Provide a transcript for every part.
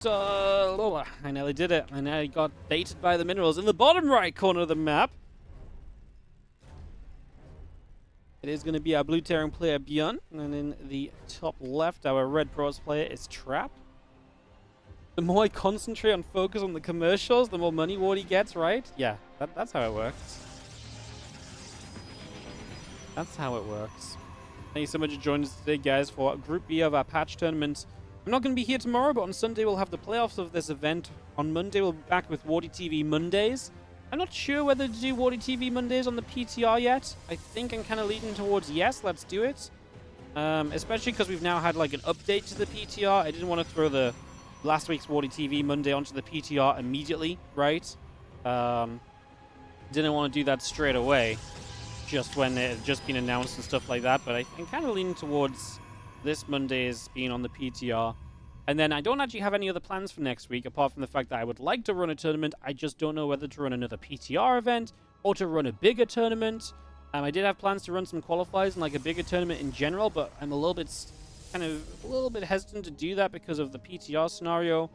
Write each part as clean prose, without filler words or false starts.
So, I nearly did it. I nearly got baited by the minerals in the bottom right corner of the map. It is going to be our blue Terran player ByuN, and in the top left, our red pros player is Trap. The more I concentrate on focus on the commercials, the more money Wardy gets, right? Yeah, that's how it works. That's how it works. Thank you so much for joining us today, guys, for Group B of our patch tournament. I'm not going to be here tomorrow, but on Sunday we'll have the playoffs of this event. On Monday we'll be back with WardiTV Mondays. I'm not sure whether to do WardiTV Mondays on the PTR yet. I think I'm kind of leaning towards yes, let's do it. Especially because we've now had like an update to the PTR. I didn't want to throw the last week's WardiTV Monday onto the PTR immediately, right? Didn't want to do that straight away, just when it had just been announced and stuff like that. But I'm kind of leaning towards this Monday's being on the PTR. And then I don't actually have any other plans for next week, apart from the fact that I would like to run a tournament. I just don't know whether to run another PTR event or to run a bigger tournament. I did have plans to run some qualifiers and like a bigger tournament in general, but I'm a little bit hesitant to do that because of the PTR scenario.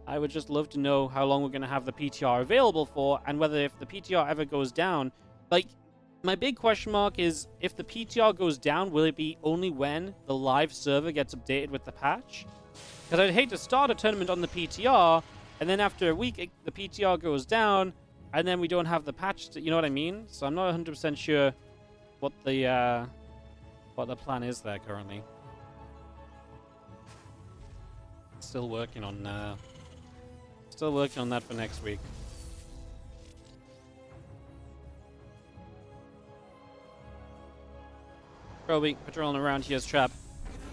I would just love to know how long we're going to have the PTR available for, and whether if the PTR ever goes down, like, my big question mark is, if the PTR goes down, will it be only when the live server gets updated with the patch? Because I'd hate to start a tournament on the PTR, and then after a week, the PTR goes down, and then we don't have the patch, you know what I mean? So I'm not 100% sure what the plan is there currently. Still working on that for next week. Probably patrolling around here's Trap.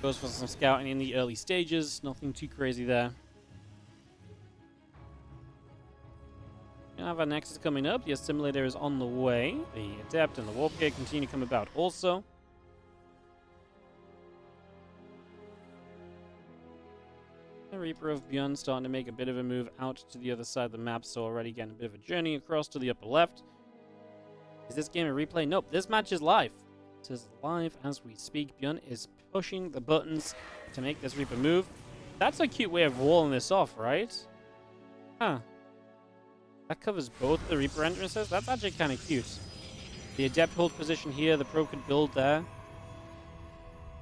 Goes for some scouting in the early stages. Nothing too crazy there. We have our Nexus coming up. The Assimilator is on the way. The Adept and the Warp Gate continue to come about also. The Reaper of ByuN starting to make a bit of a move out to the other side of the map, so already getting a bit of a journey across to the upper left. Is this game a replay? Nope, this match is live. It is live as we speak. ByuN is pushing the buttons to make this Reaper move. That's a cute way of walling this off, right? Huh. That covers both the Reaper entrances. That's actually kind of cute. The Adept hold position here. The Pro could build there.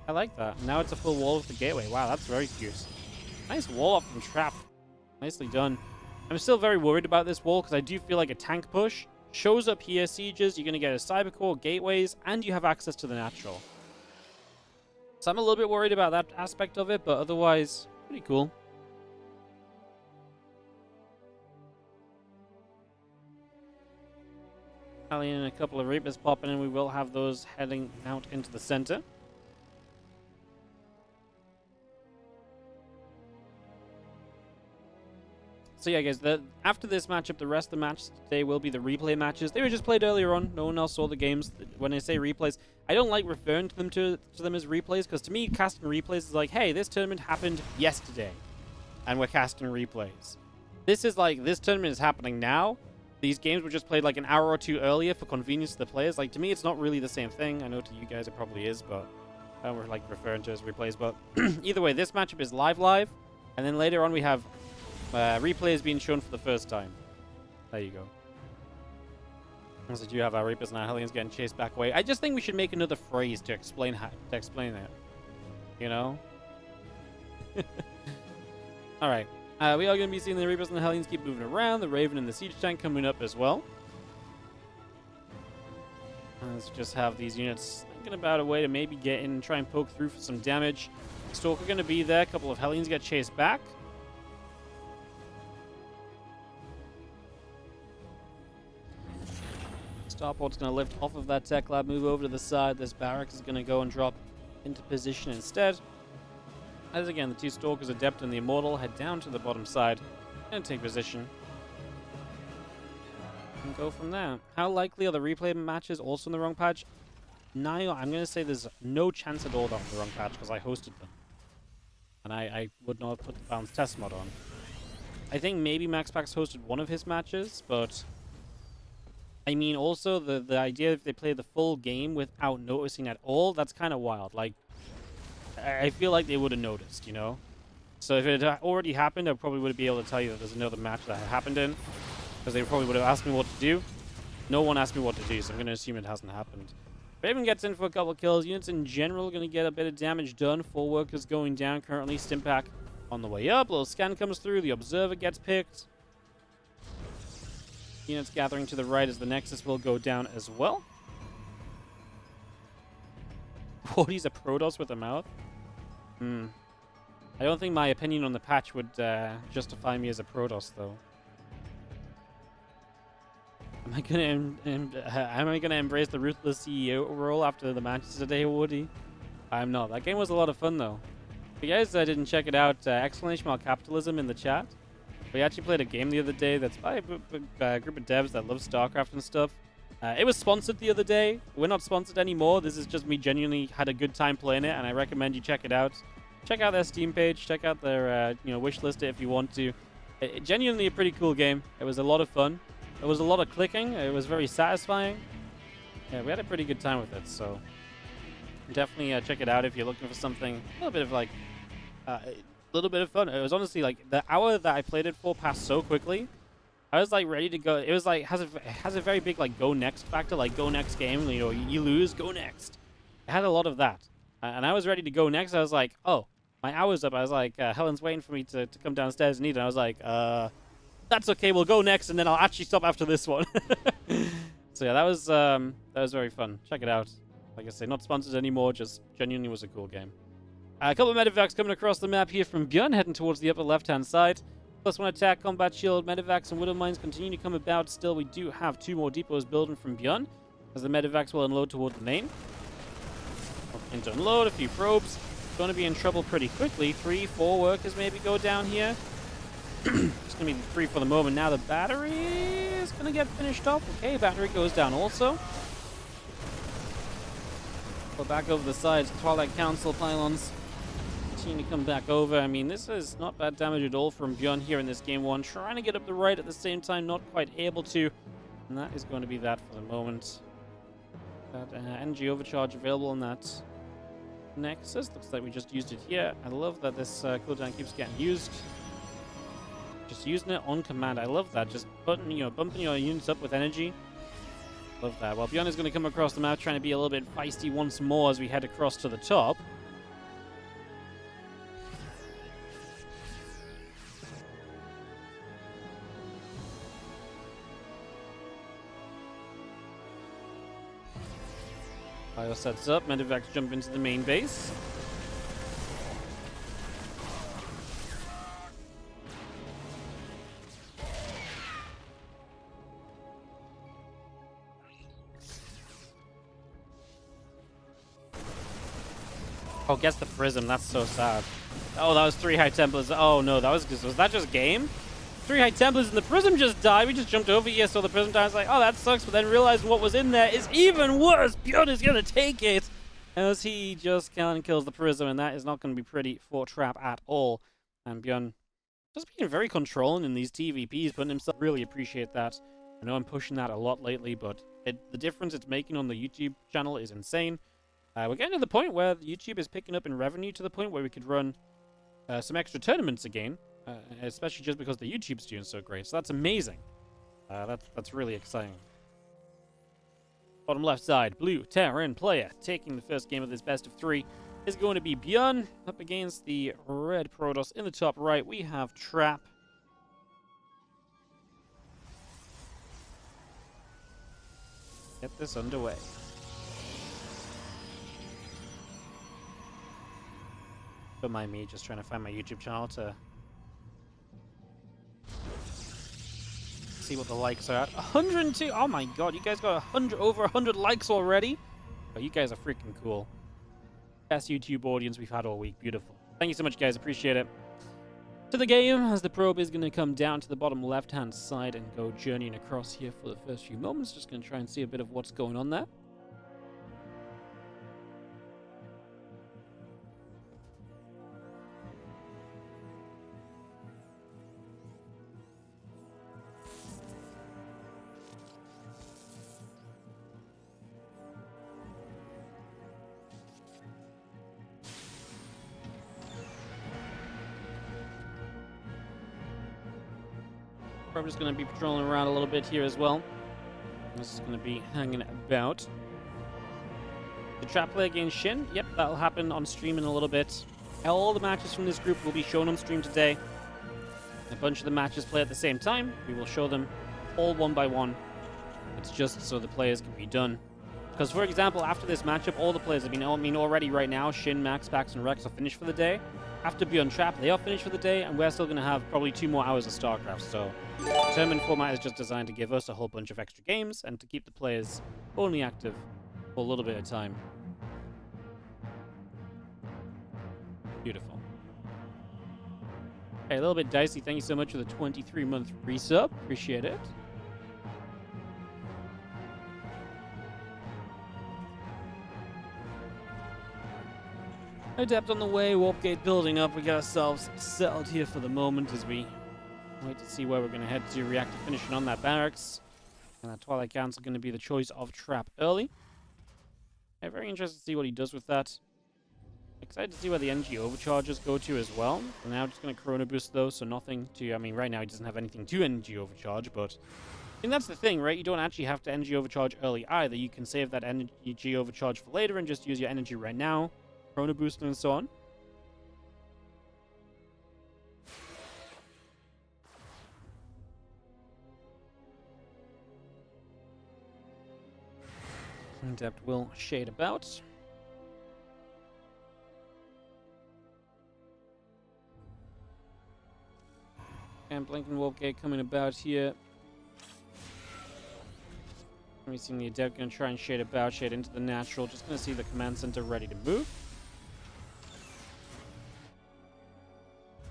I like that. Now it's a full wall with the gateway. Wow, that's very cute. Nice wall up from Trap. Nicely done. I'm still very worried about this wall because I do feel like a tank push shows up here, sieges, you're going to get a cybercore, gateways, and you have access to the natural. So I'm a little bit worried about that aspect of it, but otherwise, pretty cool. Alien and a couple of Reapers popping in. We will have those heading out into the center. So yeah, guys, after this matchup, the rest of the match today will be the replay matches. They were just played earlier on. No one else saw the games. When I say replays, I don't like referring to them as replays, because to me, casting replays is like, hey, this tournament happened yesterday, and we're casting replays. This is like, this tournament is happening now. These games were just played like an hour or two earlier for convenience to the players. Like, to me, it's not really the same thing. I know to you guys it probably is, but I don't like referring to it as replays. But either way, this matchup is live, and then later on we have replays being shown for the first time. There you go. As we do have our Reapers and our Hellions getting chased back away. I just think we should make another phrase to explain it. You know? Alright. We are going to be seeing the Reapers and the Hellions keep moving around. The Raven and the Siege Tank coming up as well. Let's just have these units thinking about a way to maybe get in and try and poke through for some damage. Stalker going to be there. A couple of Hellions get chased back. Starport's going to lift off of that tech lab, move over to the side. This barracks is going to go and drop into position instead. As again, the two Stalkers, Adept and the Immortal, head down to the bottom side and take position. And go from there. How likely are the replay matches also in the wrong patch? Now, I'm going to say there's no chance at all that on the wrong patch because I hosted them. And I would not put the Bounce Test mod on. I think maybe MaxPax hosted one of his matches, but I mean, also, the idea if they play the full game without noticing at all, that's kind of wild. Like, I feel like they would have noticed, you know? So if it had already happened, I probably would be able to tell you that there's another match that had happened in, because they probably would have asked me what to do. No one asked me what to do, so I'm going to assume it hasn't happened. Raven gets in for a couple of kills. Units in general are going to get a bit of damage done. 4 workers going down currently. Stimpack on the way up. Little scan comes through. The Observer gets picked. Units gathering to the right as the Nexus will go down as well. Wardy's a Protoss with a mouth? I don't think my opinion on the patch would justify me as a Protoss, though. Am I gonna embrace the ruthless CEO role after the matches today, Woody? I'm not. That game was a lot of fun, though. If you guys didn't check it out, exclamation mark capitalism in the chat. We actually played a game the other day that's by a group of devs that love StarCraft and stuff. It was sponsored the other day. We're not sponsored anymore. This is just me genuinely had a good time playing it, and I recommend you check it out. Check out their Steam page. Check out their wish list if you want to. Genuinely a pretty cool game. It was a lot of fun. It was a lot of clicking. It was very satisfying. Yeah, we had a pretty good time with it, so definitely check it out if you're looking for something a little bit of like a little bit of fun. It was honestly like the hour that I played it for passed so quickly. I was like ready to go. It was like has a very big like go next factor, like go next game. You know, you lose, go next. It had a lot of that, and I was ready to go next. I was like, oh, my hour's up. I was like, Helen's waiting for me to come downstairs and eat. And I was like, that's okay. We'll go next, and then I'll actually stop after this one. So yeah, that was very fun. Check it out. Like I say, not sponsored anymore. Just genuinely was a cool game. A couple of medevacs coming across the map here from ByuN, heading towards the upper left-hand side. +1 attack, combat shield, medevacs, and widow mines continue to come about. Still, we do have 2 more depots building from ByuN, as the medevacs will unload toward the main. Looking to unload a few probes. Going to be in trouble pretty quickly. 3, 4 workers maybe go down here. It's going to be 3 for the moment. Now the battery is going to get finished off. Okay, battery goes down also. Go back over the sides. Twilight Council pylons continue to come back over. I mean, this is not bad damage at all from ByuN here in this game 1. Trying to get up the right at the same time, not quite able to. And that is going to be that for the moment. Got energy overcharge available on that Nexus. Looks like we just used it here. I love that this cooldown keeps getting used. Just using it on command. I love that. Just bumping your units up with energy. Love that. Well, ByuN is going to come across the map trying to be a little bit feisty once more as we head across to the top. Bio sets up. Medevacs jump into the main base. Oh, gets the prism. That's so sad. Oh, that was 3 High Templars. Oh, no, was that just game? 3 High Templars and the prism just died. We just jumped over here, so the prism died. I was like, oh, that sucks. But then realized what was in there is even worse. ByuN is going to take it. As he just kills the prism, and that is not going to be pretty for Trap at all. And ByuN just being very controlling in these TvPs, putting himself. Really appreciate that. I know I'm pushing that a lot lately, but the difference it's making on the YouTube channel is insane. We're getting to the point where YouTube is picking up in revenue to the point where we could run some extra tournaments again, especially just because the YouTube's doing so great. So that's amazing. That's really exciting. Bottom left side, blue Terran player taking the first game of this best of 3 is going to be ByuN up against the red Protoss. In the top right, we have Trap. Get this underway. Don't mind me just trying to find my YouTube channel to see what the likes are at. 102. Oh my god, you guys got over 100 likes already. Oh, you guys are freaking cool. Best YouTube audience we've had all week. Beautiful. Thank you so much, guys. Appreciate it. To the game, as the probe is going to come down to the bottom left-hand side and go journeying across here for the first few moments. Just going to try and see a bit of what's going on there. Probably just going to be patrolling around a little bit here as well. This is going to be hanging about. The Trap play against Shin. Yep, that'll happen on stream in a little bit. All the matches from this group will be shown on stream today. A bunch of the matches play at the same time. We will show them all one by one. It's just so the players can be done. Because, for example, after this matchup, all the players have been, already right now, Shin, Max, Pax, and Rex are finished for the day. After ByuN and Trap, they are finished for the day, and we're still going to have probably 2 more hours of StarCraft. So, the tournament format is just designed to give us a whole bunch of extra games and to keep the players only active for a little bit of time. Beautiful. Okay, a little bit dicey. Thank you so much for the 23-month resub. Appreciate it. Adept on the way, warp gate building up. We got ourselves settled here for the moment as we wait to see where we're going to head to. Reactor finishing on that barracks. And that Twilight Council going to be the choice of Trap early. Yeah, very interested to see what he does with that. Excited to see where the energy overcharges go to as well. For now, just going to Chrono Boost though, so nothing to... I mean, right now he doesn't have anything to energy overcharge, but... I think that's the thing, right? You don't actually have to energy overcharge early either. You can save that energy overcharge for later and just use your energy right now. Chrono Boost and so on. Adept will shade about. And Blinking Warp Gate coming about here. We've seen the Adept going to try and shade about, shade into the natural. Just going to see the command center ready to move.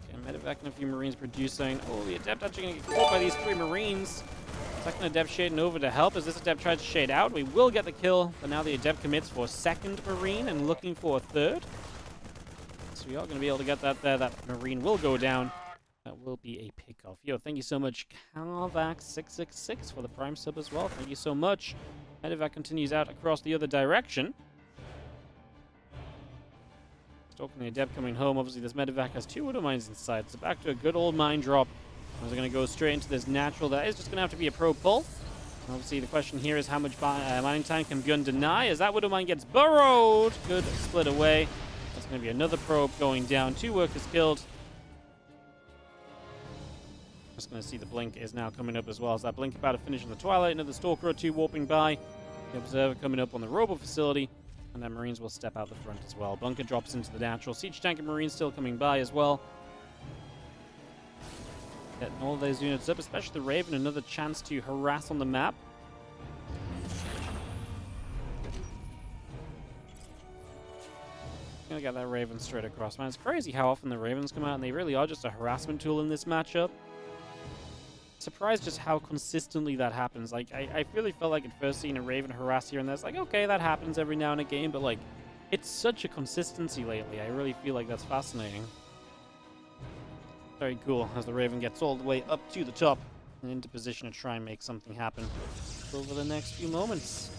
Okay, medevac and a few Marines producing. Oh, the Adept actually going to get caught by these 3 Marines. Second Adept shading over to help as this Adept tries to shade out. We will get the kill, but now the Adept commits for a 2nd Marine and looking for a 3rd. So we are going to be able to get that there. That Marine will go down. That will be a pickoff. Yo, thank you so much, Calvax666, for the Prime sub as well. Thank you so much. Medevac continues out across the other direction. Stalking the Adept coming home. Obviously, this Medevac has 2 Widow Mines inside. So back to a good old mine drop. We're going to go straight into this natural. That is just going to have to be a probe pull. Obviously, the question here is how much mining time can ByuN deny as that Widow Mine gets burrowed. Good split away. That's going to be another probe going down. 2 workers killed. Just going to see the Blink is now coming up as well. As that Blink about to finish in the Twilight. Another Stalker or 2 warping by. The Observer coming up on the Robo facility. And then Marines will step out the front as well. Bunker drops into the natural. Siege Tank and Marines still coming by as well. Getting all those units up, especially the Raven. Another chance to harass on the map. Gonna get that Raven straight across. Man, it's crazy how often the Ravens come out and they really are just a harassment tool in this matchup. Surprised just how consistently that happens. Like, I really felt like at first seeing a Raven harass here and there, it's like, okay, that happens every now and again, but like, it's such a consistency lately. I really feel like that's fascinating. Very cool as the Raven gets all the way up to the top and into position to try and make something happen over the next few moments.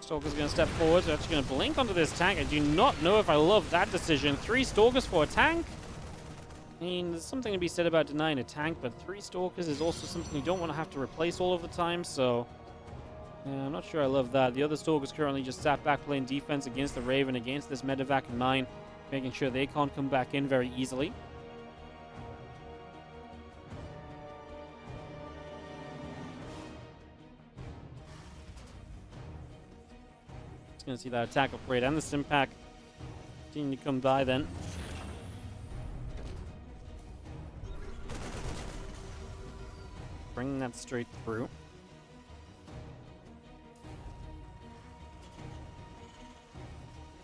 Stalker's going to step forward. They're actually going to blink onto this tank. I do not know if I love that decision. 3 Stalkers for a tank. I mean, there's something to be said about denying a tank, but 3 Stalkers is also something you don't want to have to replace all of the time, so... yeah, I'm not sure I love that. The other Stalkers currently just sat back playing defense against the Raven, against this Medevac and mine, making sure they can't come back in very easily. Going to see that attack upgrade and the Stimpack continue to come by then. Bringing that straight through.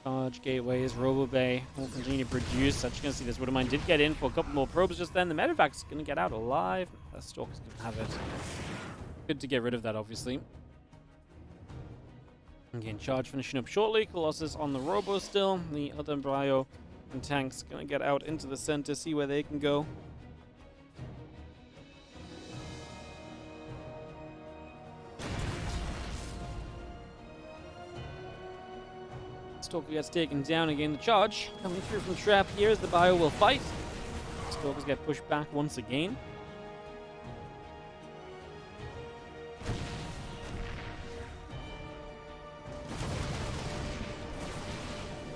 Charge gateways, Robo Bay will continue to produce. Actually going to see this Widow Mine did get in for a couple more probes just then. The Medevac's going to get out alive. That Stalker's going to have it. Good to get rid of that, obviously. Again, charge finishing up shortly. Colossus on the Robo still. The other Bio and tanks going to get out into the center, see where they can go. Stalker gets taken down again. The charge coming through from Trap here as the Bio will fight. Stalkers get pushed back once again.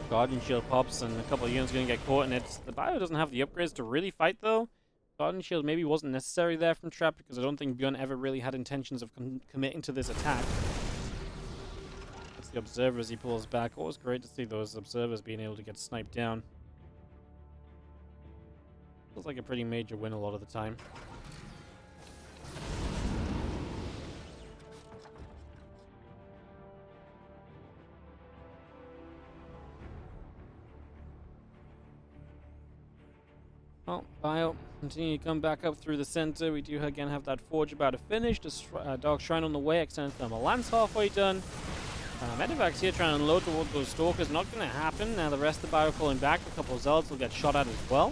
Guardian Shield pops and a couple of units going to get caught, and the Bio doesn't have the upgrades to really fight though. Guardian Shield maybe wasn't necessary there from Trap because I don't think ByuN ever really had intentions of committing to this attack. That's the Observers he pulls back. Always great to see those Observers being able to get sniped down. Feels like a pretty major win a lot of the time. Well, Bio continue to come back up through the center. We do again have that Forge about to finish. Dark Shrine on the way. Extended Thermal Lance halfway done. Medevac's here trying to unload towards those Stalkers. Not going to happen. Now the rest of the Bio falling back. A couple of Zealots will get shot at as well.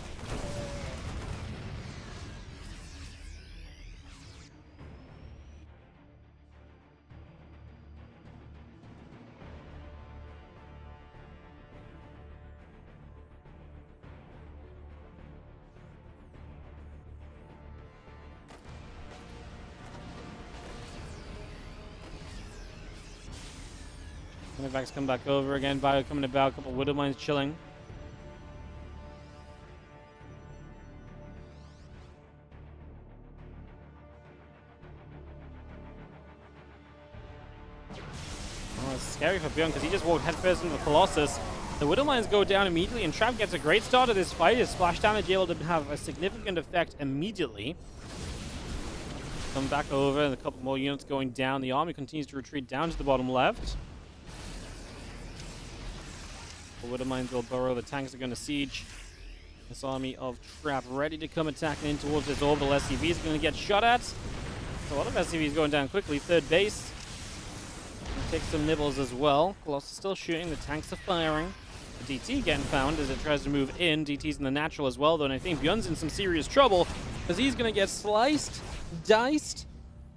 Medevac's come back over again. Bio coming about. A couple of Widow Mines chilling. Oh, it's scary for ByuN because he just walked headfirst into the Colossus. The Widow Mines go down immediately, and Trap gets a great start of this fight. His splash damage able to have a significant effect immediately. Come back over, and a couple more units going down. The army continues to retreat down to the bottom left. The Widow Mines will burrow. The tanks are going to siege. This army of Trap ready to come attacking in towards this orbital. SCV is going to get shot at. So a lot of SCVs going down quickly. Third base. Take some nibbles as well. Colossus still shooting. The tanks are firing. The DT getting found as it tries to move in. DT's in the natural as well, though, and I think ByuN's in some serious trouble because he's going to get sliced, diced,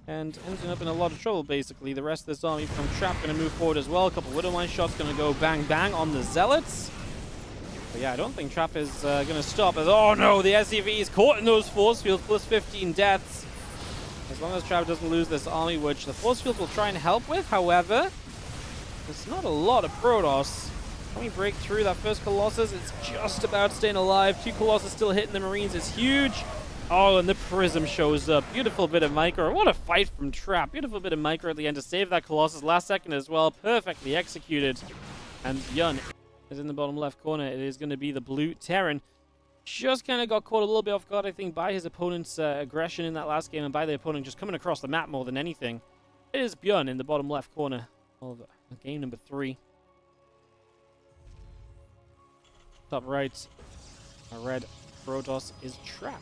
and ending up in a lot of trouble, basically. The rest of this army from Trap going to move forward as well. A couple Widow Mine shots going to go bang bang on the Zealots. But yeah, I don't think Trap is going to stop. Oh no, the SCV is caught in those force fields, plus 15 deaths. As long as Trap doesn't lose this army, which the force fields will try and help with. However, there's not a lot of Protoss. Can we break through that first Colossus? It's just about staying alive. 2 Colossus still hitting the Marines. It's huge. Oh, and the Prism shows up. Beautiful bit of micro. What a fight from Trap. Beautiful bit of micro at the end to save that Colossus. Last second as well. Perfectly executed. And ByuN is in the bottom left corner. It is going to be the blue Terran. Just kind of got caught a little bit off guard, I think, by his opponent's aggression in that last game and by the opponent just coming across the map more than anything. It is ByuN in the bottom left corner of game number 3. Top right, a red Protoss is Trap.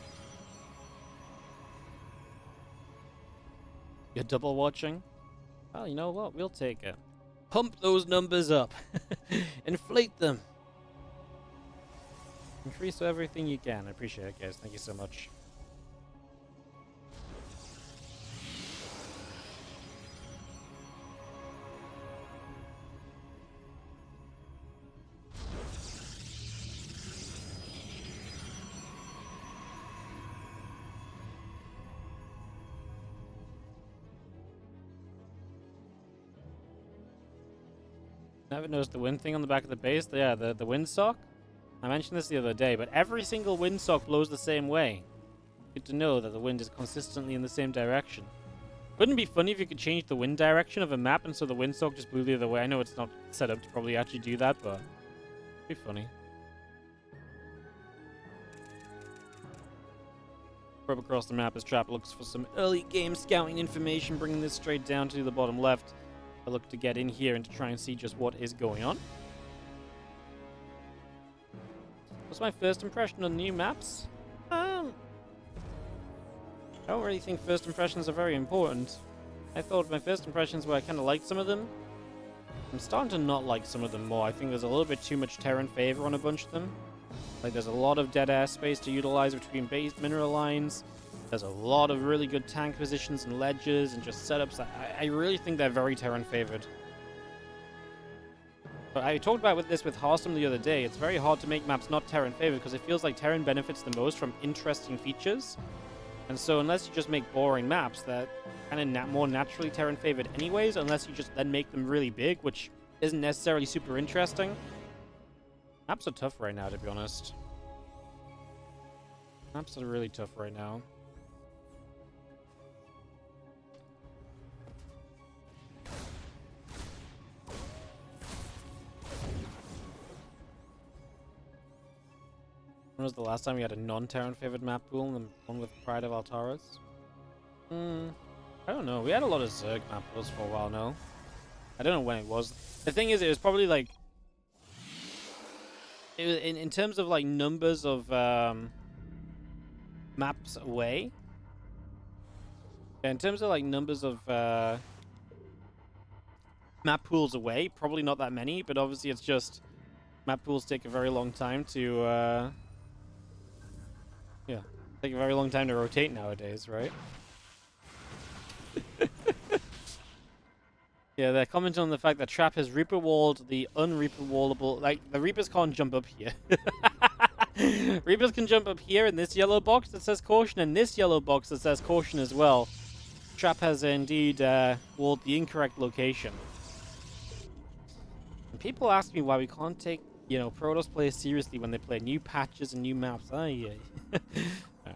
You're double watching? Well, you know what? We'll take it. Pump those numbers up. Inflate them. Increase everything you can. I appreciate it, guys. Thank you so much. I haven't noticed the wind thing on the back of the base. Yeah, the windsock. I mentioned this the other day, but every single windsock blows the same way. Good to know that the wind is consistently in the same direction. Wouldn't it be funny if you could change the wind direction of a map and so the windsock just blew the other way? I know it's not set up to probably actually do that, but it'd be funny. Probe across the map as Trap looks for some early game scouting information, bringing this straight down to the bottom left. I look to get in here and to try and see just what is going on. What's my first impression on new maps? I don't really think first impressions are very important. I thought my first impressions were I kind of liked some of them. I'm starting to not like some of them more. I think there's a little bit too much Terran favor on a bunch of them. Like, there's a lot of dead air space to utilize between base mineral lines. There's a lot of really good tank positions and ledges and just setups. I really think they're very Terran favored. But I talked about with Hearthstone the other day. It's very hard to make maps not Terran favored because it feels like Terran benefits the most from interesting features. And so unless you just make boring maps that kind of more naturally Terran favored anyways, unless you just then make them really big, which isn't necessarily super interesting. Maps are tough right now, to be honest. Maps are really tough right now. When was the last time we had a non-Terran favored map pool? The one with Pride of Altaras? I don't know. We had a lot of Zerg map pools for a while now. I don't know when it was. The thing is, it was probably like... It was in terms of like numbers of maps away. Yeah, in terms of like numbers of map pools away, probably not that many, but obviously it's just map pools take a very long time to yeah, take a very long time to rotate nowadays, right? Yeah, they're commenting on the fact that Trap has Reaper walled the unreaper wallable. Like, the Reapers can't jump up here. Reapers can jump up here in this yellow box that says caution, and this yellow box that says caution as well. Trap has indeed walled the incorrect location. And people ask me why we can't take, you know, Protoss players seriously when they play new patches and new maps. Oh, yeah.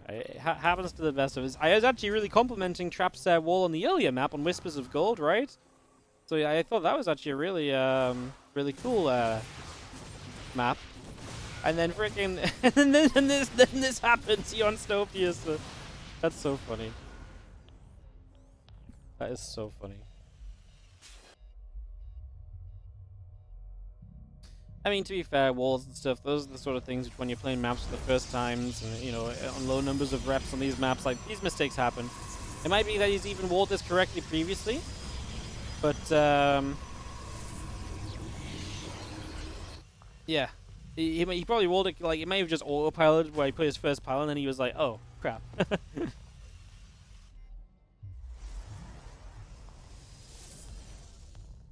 It happens to the best of us. I was actually really complimenting Trap's wall on the earlier map on Whispers of Gold, right? So yeah, I thought that was actually a really, really cool map. And then freaking, and then this happens here on Snowpiercer. That's so funny. That is so funny. I mean, to be fair, walls and stuff, those are the sort of things which when you're playing maps for the first times, and, you know, on low numbers of reps on these maps, like, these mistakes happen. It might be that he's even walled this correctly previously, but, yeah. He probably walled it, like, it may have just autopiloted where he put his first pile, and then he was like, oh, crap.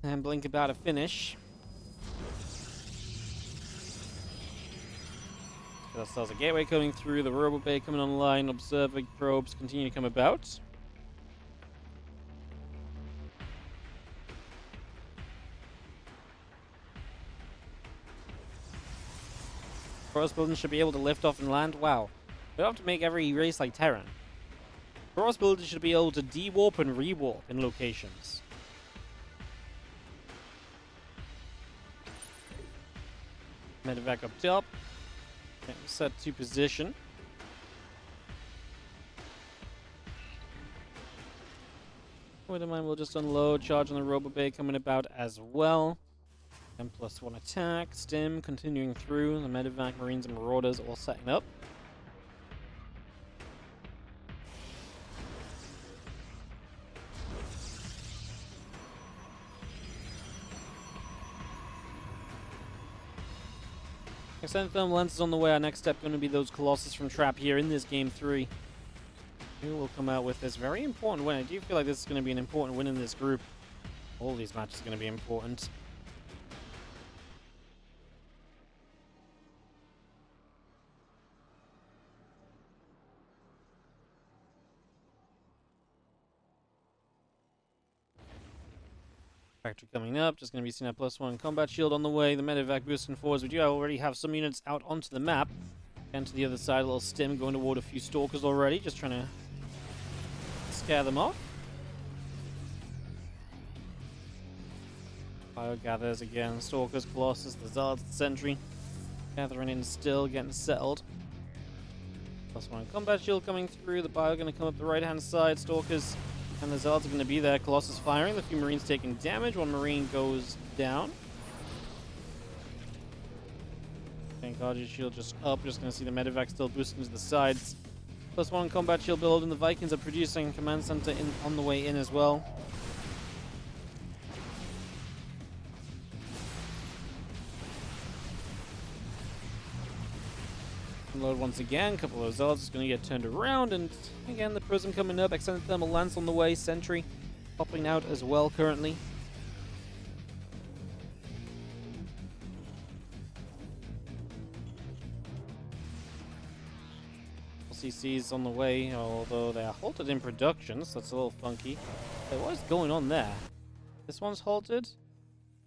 And Blink about to finish. There's a gateway coming through, the Robo Bay coming online, observing probes continue to come about. Cross buildings should be able to lift off and land. Wow. We don't have to make every race like Terran. Cross buildings should be able to de-warp and re-warp in locations. Medevac up top. Set to position. Wait a minute, we'll just unload. Charge on the Robo Bay coming about as well. And +1 attack. Stim continuing through. The Medevac, Marines, and Marauders all setting up. Extended Thermal Lens is on the way. Our next step going to be those Colossus from Trap here in this Game 3. Who will come out with this very important win. I do feel like this is going to be an important win in this group. All these matches are going to be important. Factory coming up, just going to be seeing a +1 combat shield on the way. The Medevac boosting forwards. We do already have some units out onto the map. And to the other side, a little Stim going toward a few Stalkers already, just trying to scare them off. Bio gathers again. Stalkers, Colossus, the Zealots, the Sentry. Gathering in still, getting settled. +1 combat shield coming through. The Bio going to come up the right-hand side. Stalkers and the Zealots are going to be there. Colossus firing. The few Marines taking damage. One Marine goes down. And Guardian shield just up. Just going to see the Medevac still boosting to the sides. +1 combat shield build, and the Vikings are producing command center on the way in as well. Load once again. A couple of Zealots is going to get turned around, and again the Prism coming up. Extended Thermal Lance on the way. Sentry popping out as well currently. CC's on the way, although they are halted in production, so that's a little funky. But what is going on there? This one's halted?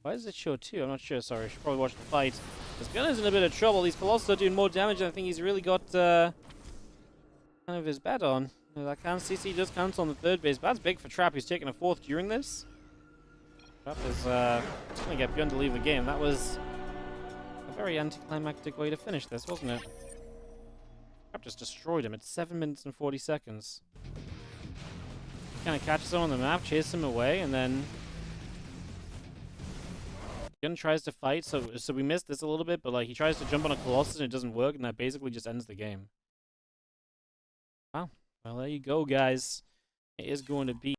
Why does it show 2? I'm not sure, sorry. I should probably watch the fight. This ByuN is in a bit of trouble. These Colossus are doing more damage, and I think he's really got kind of his bet on. That can CC just counts on the third base. But that's big for Trap, who's taking a 4th during this. Trap is just going to get ByuN to leave the game. That was a very anticlimactic way to finish this, wasn't it? Trap just destroyed him at 7 minutes and 40 seconds. Kind of catches him on the map, chases him away, and then ByuN tries to fight. So we missed this a little bit, but like he tries to jump on a Colossus and it doesn't work, and that basically just ends the game. Wow. Well, there you go, guys. It is going to be